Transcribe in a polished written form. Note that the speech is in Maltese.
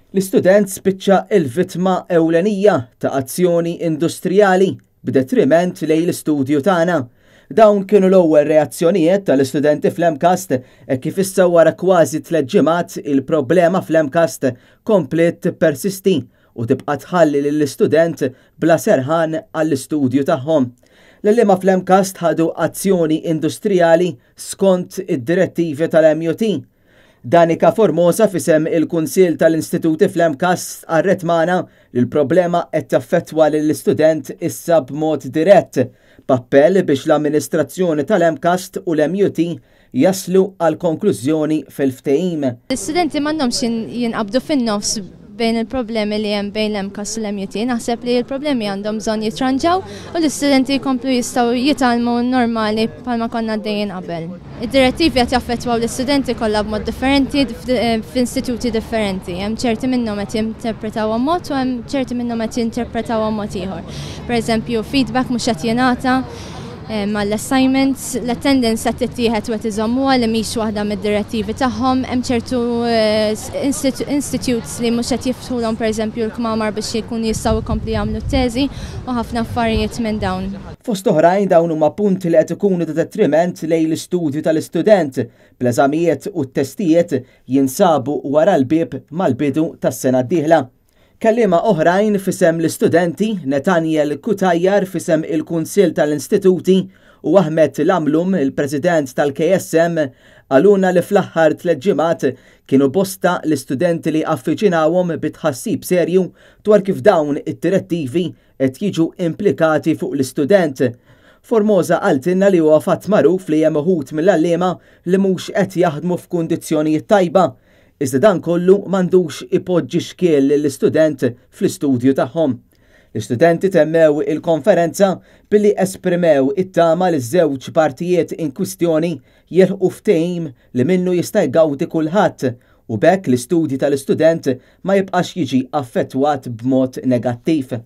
L-istudent spiċċa il-vittma ewlenija ta' azzjoni industrijali b'detriment lejn l-istudju tagħna. Dawn kienu l-ewwel reazzjonijiet tal-istudenti fl-MCAST kif issa wara kważi 3 ġimgħat il-problema fl-MCAST komplet persisti u tibqa' tħalli lill-istudent bla serħan għall-istudju tagħhom. L-liema fl-MCAST ħadu azzjoni industrijali skont id-direttivi tal-MUT. Danika Formosa fisem il-Kunsill tal-Istituti fl-MCAST qarret magħna li l-problema qed taffettwa lill-istudent issa b'mod dirett b'appell biex l-amministrazzjoni tal-MCAST u l-MUT jaslu għal konklużjoni fil-ftehim. L-istudenti m'għandhomx jinqabdu fin-nofs bejn il-problemi li hemm bejn l-MCAST u l-MUT. Naħseb li l-problemi għandhom bżonn jitranġaw u l-istudenti jkomplu jistgħu jitalmu normali bħalma konna għaddejjin qabel. Id-direttivi qed jaffettwaw l-istudenti kollha b'mod differenti f'istituti differenti. Hemm ċerti minnhom qed jinterpretawha mod u hemm ċerti minnhom qed jinterpretawha mod ieħor. Pereżempju, feedback mhux qed jingħata mal-assignments, l-attendance qed tittieħed wet iżommuha li mhix waħda mid-direttivi tagħhom, hemm ċertu institutes li mhux qed jiftħulhom pereżempju l-kmamar biex jkunu jistgħu jkomplu jagħmlu t-teżi u ħafna affarijiet minn dawn. Fost oħrajn dawn huma punti li qed ikunu ta' detriment lejn l-istudju tal-istudent bl-eżamijiet u t-testijiet jinsabu wara l-bieb mal-bidu tas-sena d-dieħla. Kelliema oħrajn fisem l-istudenti Nathaniel Kutajjar fisem il-Kunsill tal-Istituti u Ahmed Lamlum, il-President tal-KSM, għaluna li fl-aħħar 3 ġimgħat kienu bosta l-istudenti li affiċinawhom bitħassib serju dwar kif dawn it-direttivi qed jiġu implikati fuq l-istudent. Formosa qaltilna li huwa fatt magħruf li hemm uħud mill-għalliema li mhux qed jaħdmu f'kundizzjonijiet tajba. Iżda dan kollu m'għandux ipoġġi xkiel lill-istudent fl-istudju tagħhom. L-istudenti temmew il-konferenza billi esprimew it-tama li żewġ partijiet in kwistjoni jilħqu ftehim li minnu jista' jgawdi kulħadd u bekk l-istudji tal-istudent ma jibqax jiġi affettwat b'mod negattiv.